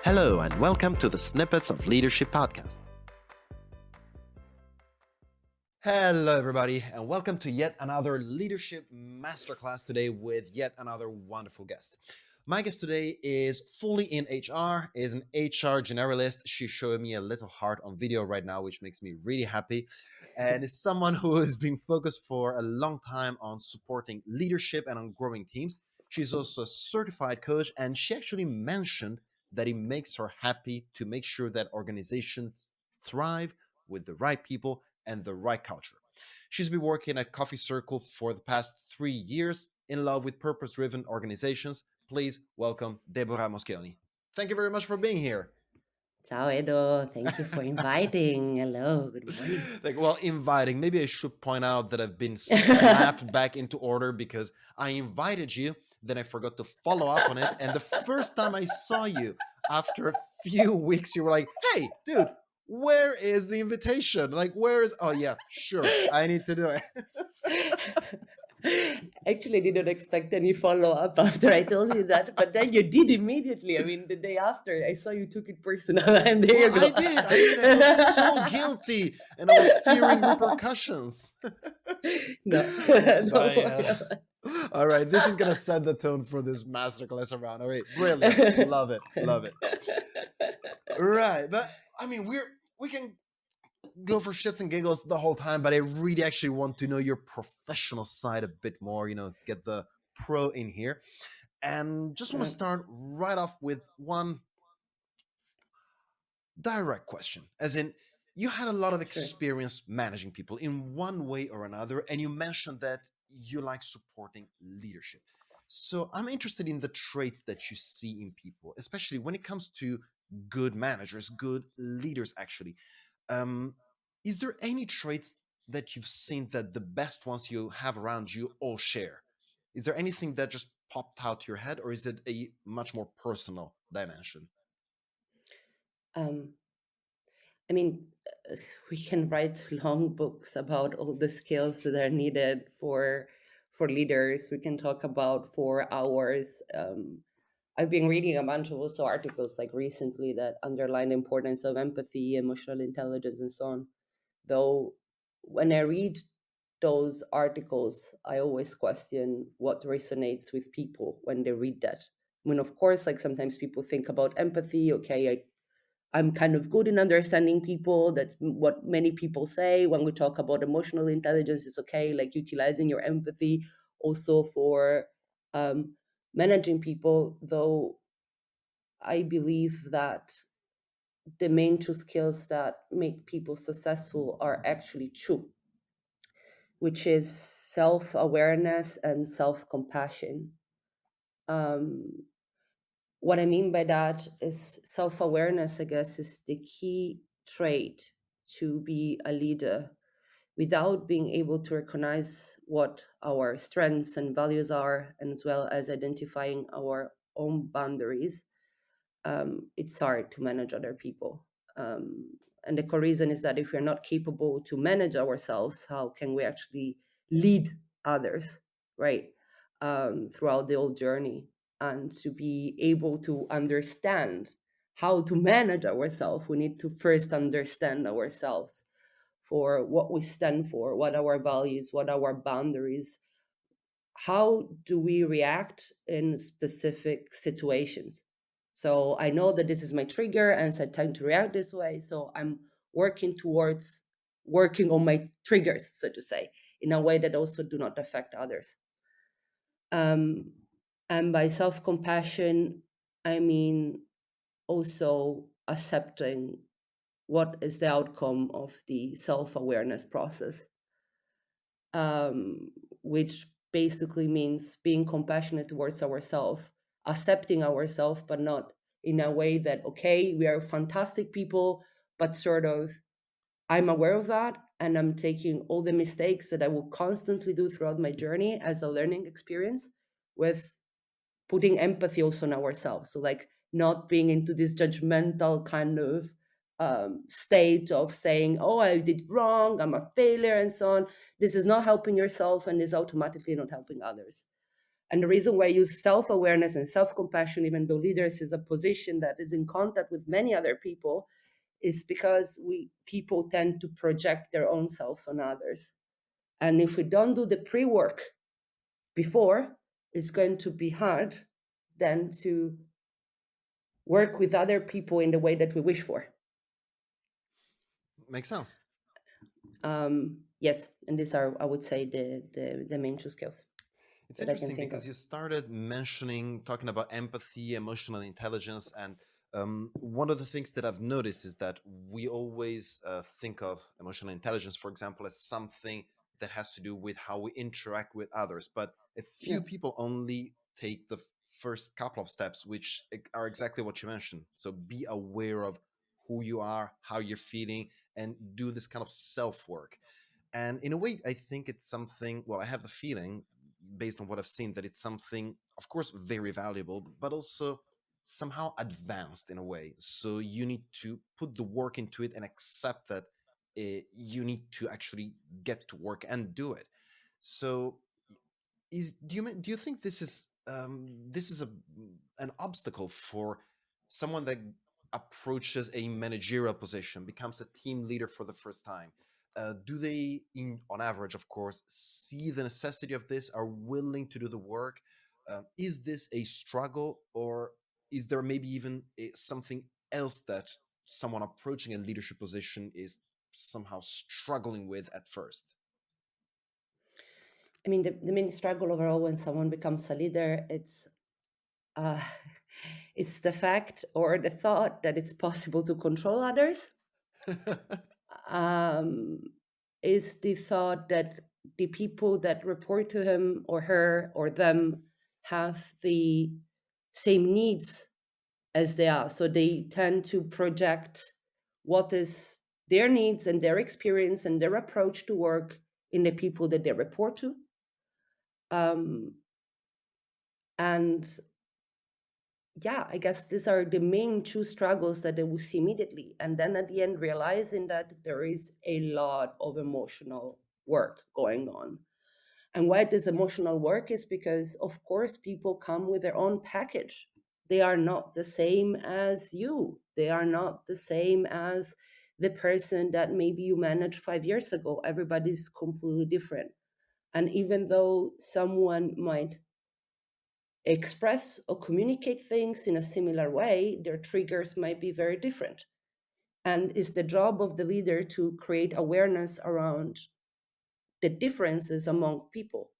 Hello, and welcome to the Snippets of Leadership podcast. Hello, everybody, and welcome to yet another leadership masterclass today with yet another wonderful guest. My guest today is fully in HR, is an HR generalist. She's showing me a little heart on video right now, which makes me really happy. And is someone who has been focused for a long time on supporting leadership and on growing teams. She's also a certified coach, and she actually mentioned that it makes her happy to make sure that organizations thrive with the right people and the right culture. She's been working at Coffee Circle for the past 3 years, in love with purpose-driven organizations. Please welcome Deborah Moschioni. Thank you very much for being here. Ciao, Edo. Thank you for inviting. Hello, good morning. Inviting. Maybe I should point out that I've been snapped back into order because I invited you, then I forgot to follow up on it. And the first time I saw you after a few weeks, you were like, hey, dude, where is the invitation? Oh yeah, sure, I need to do it. Actually, I didn't expect any follow-up after I told you that, but then you did immediately. I mean, the day after, I saw you took it personal, and there you go. I did. I felt so guilty, and I was fearing repercussions. No. All right, this is going to set the tone for this masterclass around. All right, brilliant. Love it. Right, but I mean, we can go for shits and giggles the whole time, but I really actually want to know your professional side a bit more, get the pro in here. And just want to start right off with one direct question, as in, you had a lot of experience managing people in one way or another, and you mentioned that you like supporting leadership. So I'm interested in the traits that you see in people, especially when it comes to good managers, good leaders, actually. Is there any traits that you've seen that the best ones you have around you all share? Is there anything that just popped out to your head, or is it a much more personal dimension? I mean, we can write long books about all the skills that are needed for leaders. We can talk about 4 hours. I've been reading a bunch of also articles like recently that underline the importance of empathy, emotional intelligence, and so on. Though when I read those articles, I always question what resonates with people when they read that. I mean, of course, like sometimes people think about empathy. Okay, I'm kind of good in understanding people. That's what many people say when we talk about emotional intelligence. It's okay, like utilizing your empathy also for managing people. Though I believe that the main 2 skills that make people successful are actually 2, which is self-awareness and self-compassion. What I mean by that is self-awareness, I guess, is the key trait to be a leader. Without being able to recognize what our strengths and values are, and as well as identifying our own boundaries, it's hard to manage other people. And the core reason is that if we're not capable to manage ourselves, how can we actually lead others, right? Throughout the whole journey. And to be able to understand how to manage ourselves, we need to first understand ourselves for what we stand for, what our values, what our boundaries, how do we react in specific situations. So I know that this is my trigger and so I tend to react this way. So I'm working towards working on my triggers, so to say, in a way that also do not affect others. And by self-compassion, I mean also accepting what is the outcome of the self-awareness process, which basically means being compassionate towards ourselves, accepting ourselves, but not in a way that, okay, we are fantastic people, but sort of, I'm aware of that, and I'm taking all the mistakes that I will constantly do throughout my journey as a learning experience, with putting empathy also on ourselves. So like not being into this judgmental kind of state of saying, oh, I did wrong, I'm a failure, and so on. This is not helping yourself and is automatically not helping others. And the reason why I use self awareness and self compassion, even though leaders is a position that is in contact with many other people, is because we people tend to project their own selves on others. And if we don't do the pre work before, it's going to be hard then to work with other people in the way that we wish for. Makes sense. Yes, and these are, I would say, the main two skills It's that I can interesting think because of. you started mentioning, talking about empathy, emotional intelligence, and one of the things that I've noticed is that we always think of emotional intelligence, for example, as something that has to do with how we interact with others. But a Yeah. few people only take the first couple of steps, which are exactly what you mentioned. So be aware of who you are, how you're feeling, and do this kind of self work. And in a way, I think it's something, well, I have the feeling, based on what I've seen, that it's something, of course, very valuable, but also somehow advanced in a way. So you need to put the work into it and accept that you need to actually get to work and do it. So do you think this is an obstacle for someone that approaches a managerial position, becomes a team leader for the first time? Do they, on average, of course, see the necessity of this, are willing to do the work? Is this a struggle, or is there maybe even something else that someone approaching a leadership position is somehow struggling with at first? I mean, the main struggle overall when someone becomes a leader, uh, it's the fact or the thought that it's possible to control others. Um, is the thought that the people that report to him or her or them have the same needs as they are. So they tend to project what is their needs and their experience and their approach to work in the people that they report to. Um, and yeah, I guess these are the main two struggles that they will see immediately. And then at the end, realizing that there is a lot of emotional work going on. And why this emotional work is because, of course, people come with their own package. They are not the same as you. They are not the same as the person that maybe you managed 5 years ago. Everybody's completely different. And even though someone might express or communicate things in a similar way, their triggers might be very different. And it's the job of the leader to create awareness around the differences among people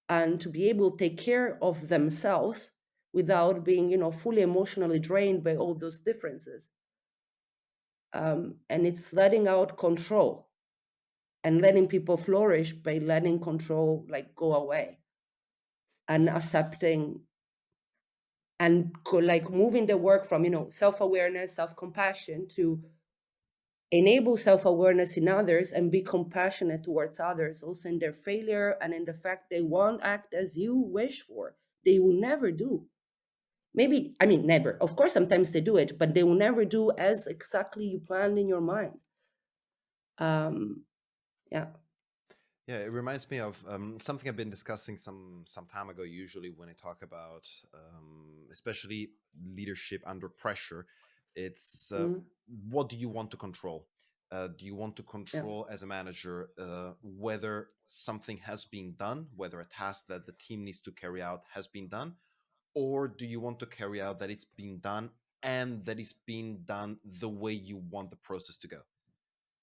and to be able to take care of themselves without being, fully emotionally drained by all those differences. And it's letting out control and letting people flourish by letting control like go away and accepting and like moving the work from self-awareness, self-compassion to enable self-awareness in others and be compassionate towards others also in their failure and in the fact they won't act as you wish for. They will never do. Maybe, I mean, never. Of course, sometimes they do it, but they will never do as exactly you planned in your mind. Um, yeah, Yeah, it reminds me of something I've been discussing some time ago. Usually, when I talk about, especially leadership under pressure, it's mm, what do you want to control? Do you want to yeah, control as a manager whether something has been done, whether a task that the team needs to carry out has been done, or do you want to carry out that it's been done and that it's been done the way you want the process to go?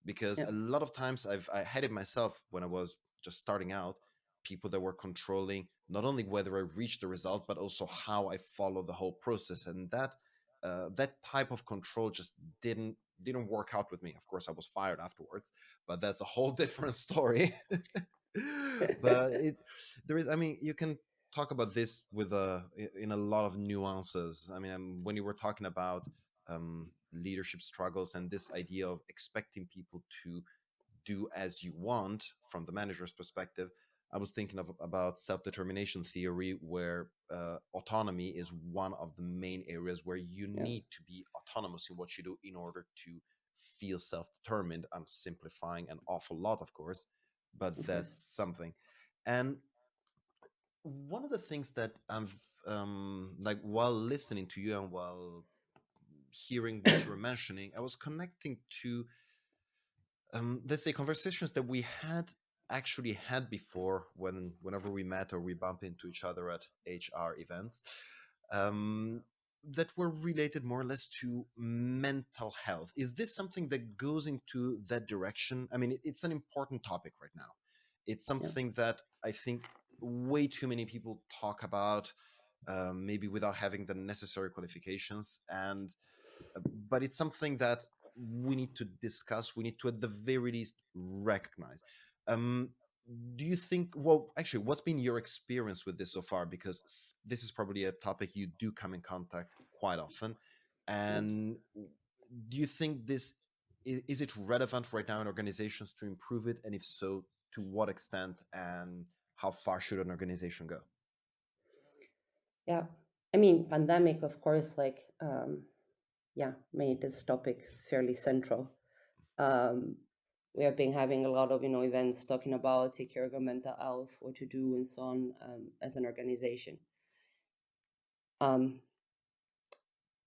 Because yeah, a lot of times I had it myself when I was just starting out, people that were controlling not only whether I reached the result but also how I follow the whole process, and that type of control just didn't work out with me. Of course, I was fired afterwards, but that's a whole different story. But there is, I mean, you can talk about this with in a lot of nuances. I mean, when you were talking about leadership struggles and this idea of expecting people to do as you want from the manager's perspective, I was thinking about self-determination theory, where autonomy is one of the main areas where you yeah, need to be autonomous in what you do in order to feel self-determined. I'm simplifying an awful lot, of course, but of course. that's something. And One of the things that like while listening to you and while hearing what you were mentioning, I was connecting to let's say conversations that we had actually had before whenever we met or we bump into each other at HR events, um, that were related more or less to mental health. Is this something that goes into that direction? I mean, it's an important topic right now. It's Yeah. something that I think way too many people talk about, maybe without having the necessary qualifications. And but it's something that we need to discuss. We need to, at the very least, recognize. Um, do you think? Well, actually, what's been your experience with this so far? Because this is probably a topic you do come in contact quite often. Yeah. And do you think this is it relevant right now in organizations to improve it? And if so, to what extent? And how far should an organization go? Yeah. I mean, pandemic, of course, like, yeah, made this topic fairly central. Um, we have been having a lot of, events talking about take care of your mental health, what to do, and so on, as an organization. Um,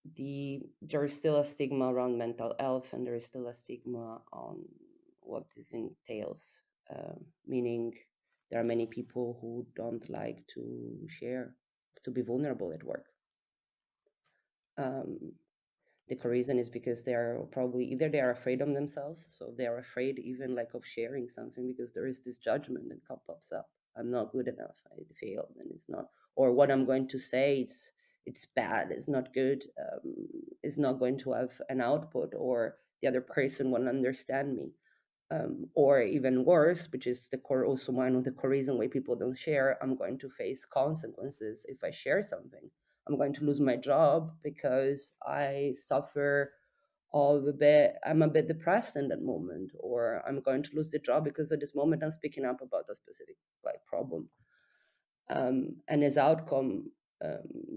there is still a stigma around mental health, and there is still a stigma on what this entails. Meaning, there are many people who don't like to share, to be vulnerable at work. Um, the reason is because they are probably either they are afraid of themselves, so they are afraid even like of sharing something because there is this judgment that pops up. I'm not good enough. I failed, and it's not. Or what I'm going to say, it's bad. It's not good. It's not going to have an output, or the other person won't understand me. Or even worse, which is the core, also one of the core reason why people don't share. I'm going to face consequences if I share something. I'm going to lose my job because I suffer of a bit. I'm a bit depressed in that moment, or I'm going to lose the job because at this moment I'm speaking up about a specific like problem. And as outcome,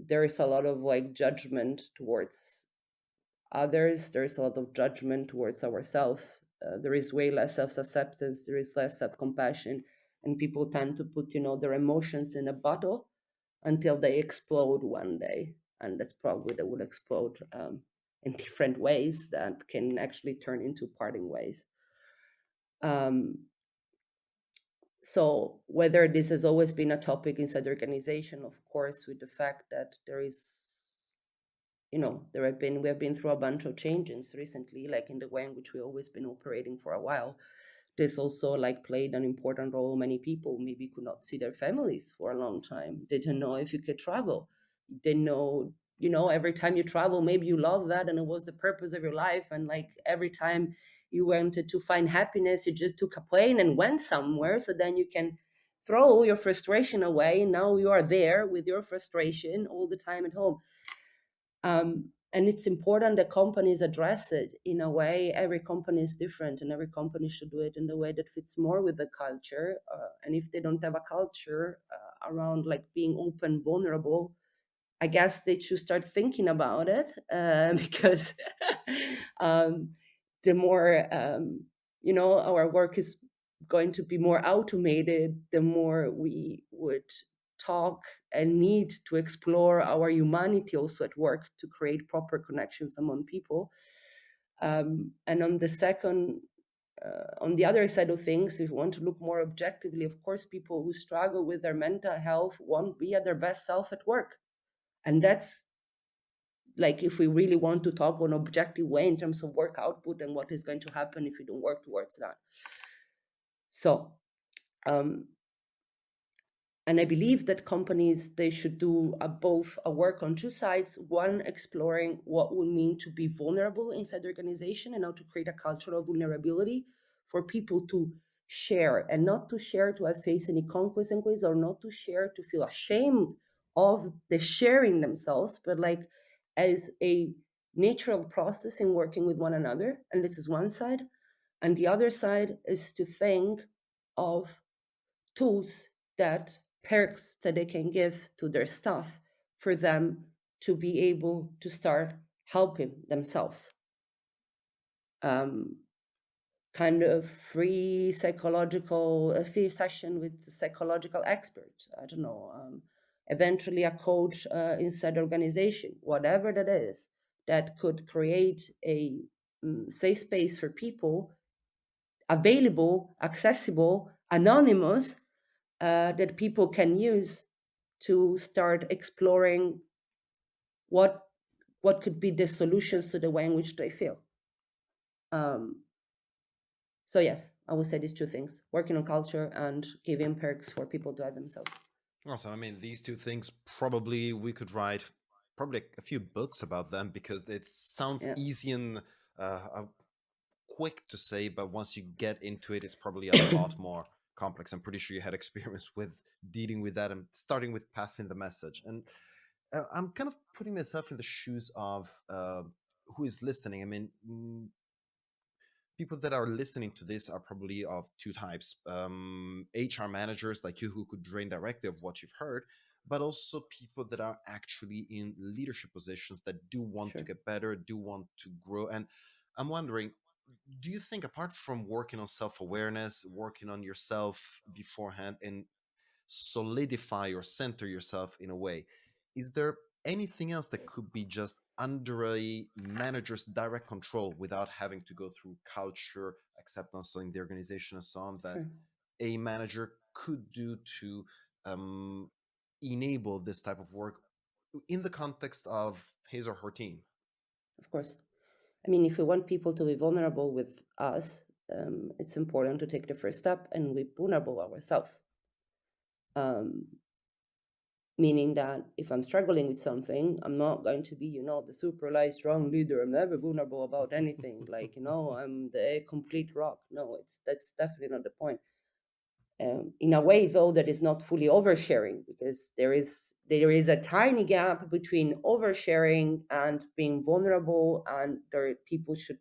there is a lot of like judgment towards others. There is a lot of judgment towards ourselves. There is way less self-acceptance. There is less self-compassion, and people tend to put, their emotions in a bottle until they explode one day, and that's probably they will explode in different ways that can actually turn into parting ways. Um, so whether this has always been a topic inside the organization, of course, with the fact that there is, we have been through a bunch of changes recently, like in the way in which we always been operating for a while. This also like played an important role. Many people maybe could not see their families for a long time. They didn't know if you could travel. They know, every time you travel, maybe you love that and it was the purpose of your life. And like every time you wanted to find happiness, you just took a plane and went somewhere. So then you can throw your frustration away. And now you are there with your frustration all the time at home. And it's important that companies address it in a way. Every company is different, and every company should do it in the way that fits more with the culture. And if they don't have a culture around like being open, vulnerable, I guess they should start thinking about it because um, the more our work is going to be more automated, the more we would talk and need to explore our humanity also at work to create proper connections among people. And on the other side of things, if you want to look more objectively, of course, people who struggle with their mental health won't be at their best self at work. And that's like if we really want to talk on an objective way in terms of work output and what is going to happen if we don't work towards that. So um, and I believe that companies, they should do both a work on two sides. One, exploring what would mean to be vulnerable inside the organization and how to create a culture of vulnerability for people to share, and not to share to have face any consequences, or not to share to feel ashamed of the sharing themselves, but like as a natural process in working with one another. And this is one side. And the other side is to think of tools, that perks that they can give to their staff for them to be able to start helping themselves. Um, kind of a free session with a psychological expert. I don't know. Eventually, a coach inside the organization, whatever that is, that could create a safe space for people, available, accessible, anonymous, that people can use to start exploring what could be the solutions to the way in which they feel. Um, so yes, I would say these two things: working on culture and giving perks for people to add themselves. Awesome. I mean, these two things probably we could write probably a few books about them because it sounds Yeah, easy and quick to say, but once you get into it, it's probably a lot more complex. I'm pretty sure you had experience with dealing with that and starting with passing the message. And I'm kind of putting myself in the shoes of who is listening. I mean, people that are listening to this are probably of two types: HR managers like you who could drain directly of what you've heard, but also people that are actually in leadership positions that do want to sure. get better, do want to grow. And I'm wondering, do you think apart from working on self-awareness, working on yourself beforehand and solidify or center yourself in a way, is there anything else that could be just under a manager's direct control without having to go through culture acceptance in the organization and so on that Sure. a manager could do to um, enable this type of work in the context of his or her team? Of course. I mean, if we want people to be vulnerable with us, it's important to take the first step and be vulnerable ourselves. Um, Meaning that if I'm struggling with something, I'm not going to be, the super light, strong leader. I'm never vulnerable about anything. Like, I'm the complete rock. No, that's definitely not the point. In a way, though, that is not fully oversharing, because there is a tiny gap between oversharing and being vulnerable, and there people should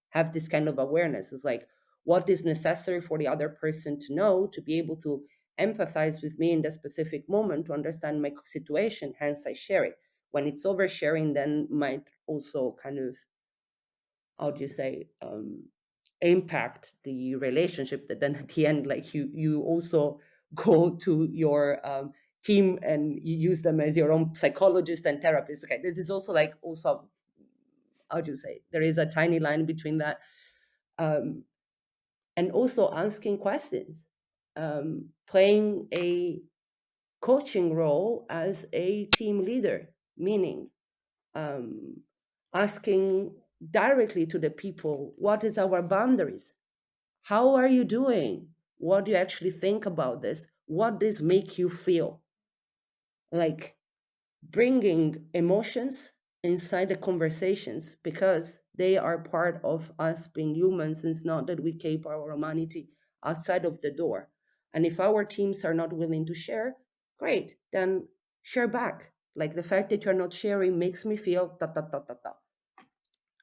have this kind of awareness. It's like, what is necessary for the other person to know to be able to empathize with me in the specific moment to understand my situation. Hence, I share it. When it's oversharing, then might also kind of, how do you say, impact the relationship, that then at the end, like, you also go to your team and you use them as your own psychologist and therapist. Okay, this is also like, also, how do you say, there is a tiny line between that. um, and also asking questions, playing a coaching role as a team leader, meaning um, asking directly to the people, what is our boundaries? How are you doing? What do you actually think about this? What does make you feel? Like, bringing emotions inside the conversations, because they are part of us being humans. It's not that we keep our humanity outside of the door. And if our teams are not willing to share, great, then share back. Like, the fact that you're not sharing makes me feel ta ta ta ta ta.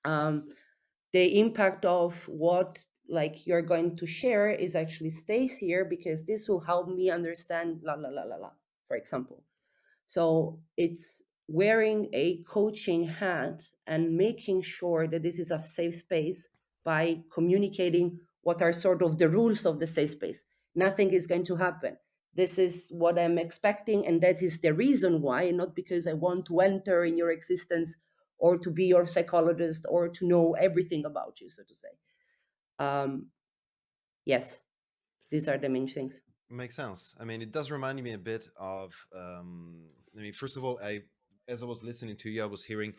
Um, the impact of what, like, you're going to share is actually stays here, because this will help me understand la la la la la, for example. So it's wearing a coaching hat and making sure that this is a safe space by communicating what are sort of the rules of the safe space. Nothing is going to happen. This is what I'm expecting, and that is the reason why, not because I want to enter in your existence or to be your psychologist or to know everything about you, so to say. Um, yes, these are the main things. Makes sense. I mean, it does remind me a bit of. I mean, first of all, as I was listening to you, I was hearing.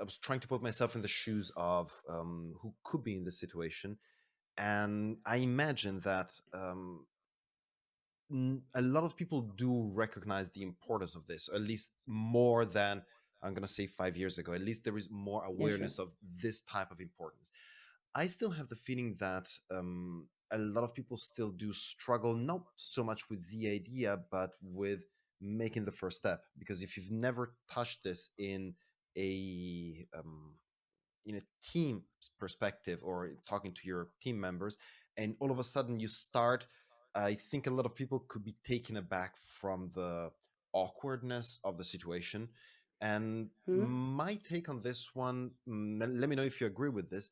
I was trying to put myself in the shoes of who could be in this situation, and I imagine that a lot of people do recognize the importance of this, or at least more than I'm going to say 5 years ago. At least there is more Yeah, sure. awareness of this type of importance. I still have the feeling that a lot of people still do struggle, not so much with the idea, but with making the first step. Because if you've never touched this a in a team perspective or talking to your team members, and all of a sudden you start, I think a lot of people could be taken aback from the awkwardness of the situation. And Hmm? my take on this one, let me know if you agree with this.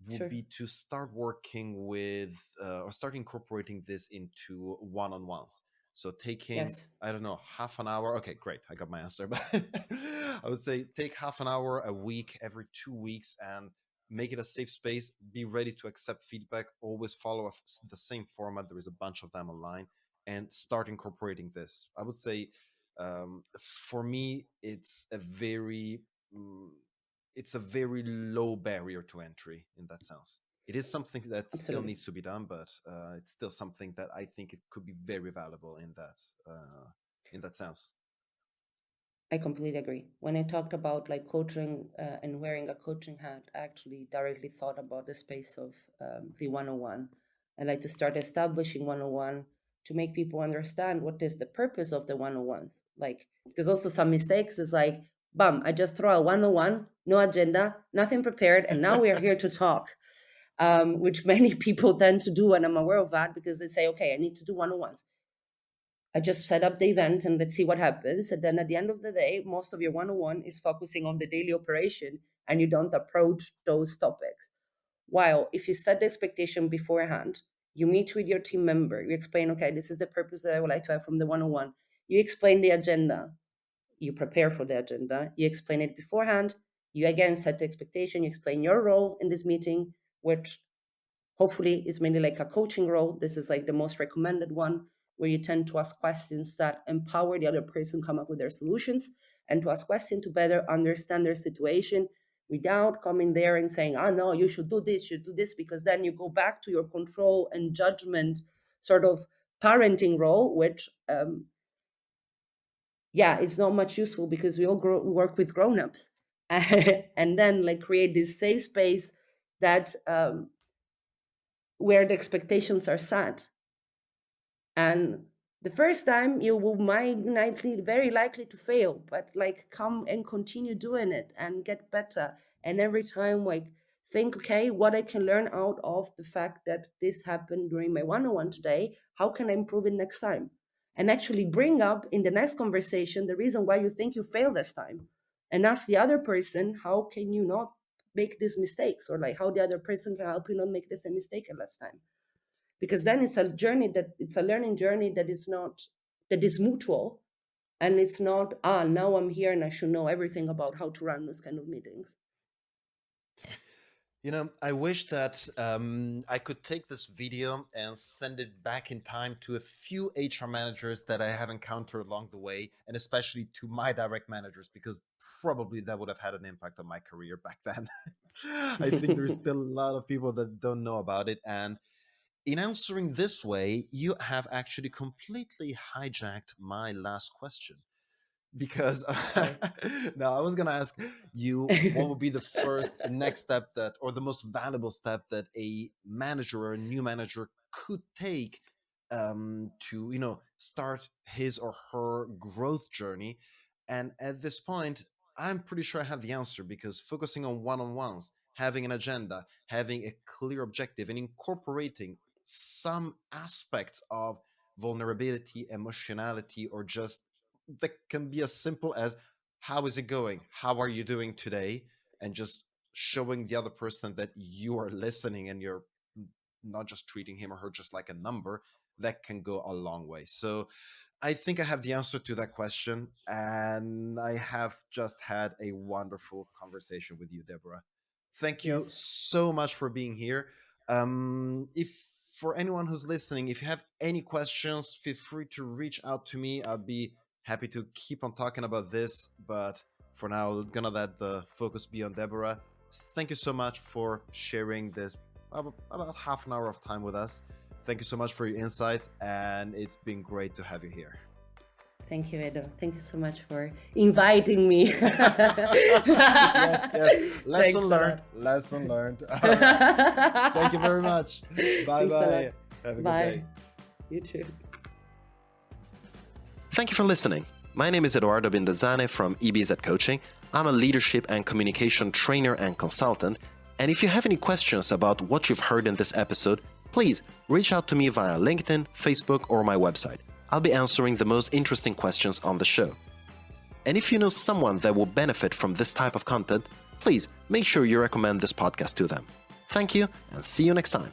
would Sure. be to start working with or start incorporating this into one-on-ones. So taking, Yes. I don't know, half an hour. Okay, great. I got my answer. But I would say take half an hour a week, every 2 weeks, and make it a safe space. Be ready to accept feedback. Always follow the same format. There is a bunch of them online, and start incorporating this. I would say, for me, mm, it's a very low barrier to entry in that sense. It is something that still Absolutely. needs to be done, but it's still something that I think it could be very valuable in that sense. I completely agree. When I talked about like coaching and wearing a coaching hat, I actually directly thought about the space of the 101. I like to start establishing 101 to make people understand what is the purpose of the 101s. Like, because also some mistakes is like, bam, I just throw a 101, no agenda, nothing prepared, and now we are here to talk, which many people tend to do. And I'm aware of that because they say, okay, I need to do 101s. I just set up the event and let's see what happens. And then at the end of the day, most of your 101 is focusing on the daily operation and you don't approach those topics. While if you set the expectation beforehand, you meet with your team member, you explain, okay, this is the purpose that I would like to have from the 101. You explain the agenda, you prepare for the agenda, you explain it beforehand, you again set the expectation, you explain your role in this meeting, which hopefully is mainly like a coaching role. This is like the most recommended one, where you tend to ask questions that empower the other person come up with their solutions, and to ask questions to better understand their situation without coming there and saying, oh no, you should do this, you should do this, because then you go back to your control and judgment sort of parenting role, which yeah, it's not much useful because we all work with grown-ups. And then like create this safe space that where the expectations are set. And the first time you will very likely to fail, but like come and continue doing it and get better. And every time like think, okay, what I can learn out of the fact that this happened during my 101 today, how can I improve it next time? And actually bring up in the next conversation the reason why you think you failed this time. And ask the other person, how can you not make these mistakes? Or like how the other person can help you not make the same mistake last time, because then it's a learning journey that is mutual, and it's not now I'm here and I should know everything about how to run this kind of meetings. I wish that I could take this video and send it back in time to a few HR managers that I have encountered along the way, and especially to my direct managers, because probably that would have had an impact on my career back then. I think there's still a lot of people that don't know about it. And in answering this way, you have actually completely hijacked my last question, because Sorry. now I was going to ask you what would be the first next step that, or the most valuable step that a manager or a new manager could take to start his or her growth journey. And at this point, I'm pretty sure I have the answer, because focusing on one-on-ones, having an agenda, having a clear objective, and incorporating some aspects of vulnerability, emotionality, or just that can be as simple as, how is it going? How are you doing today? And just showing the other person that you are listening and you're not just treating him or her just like a number, that can go a long way. So I think I have the answer to that question. And I have just had a wonderful conversation with you, Deborah. Thank you Yes. so much for being here. If for anyone who's listening, if you have any questions, feel free to reach out to me. I'll be happy to keep on talking about this. But for now, I'm gonna let the focus be on Deborah. Thank you so much for sharing this about half an hour of time with us. Thank you so much for your insights, and it's been great to have you here. Thank you, Edo. Thank you so much for inviting me. Yes, yes. Lesson Thanks a learned. lot. Lesson learned. All right. Thank you very much. Bye Thanks a lot. bye. Have a Bye. good day. You too. Thank you for listening. My name is Edoardo Binda Zane from EBZ Coaching. I'm a leadership and communication trainer and consultant. And if you have any questions about what you've heard in this episode, please reach out to me via LinkedIn, Facebook, or my website. I'll be answering the most interesting questions on the show. And if you know someone that will benefit from this type of content, please make sure you recommend this podcast to them. Thank you, and see you next time.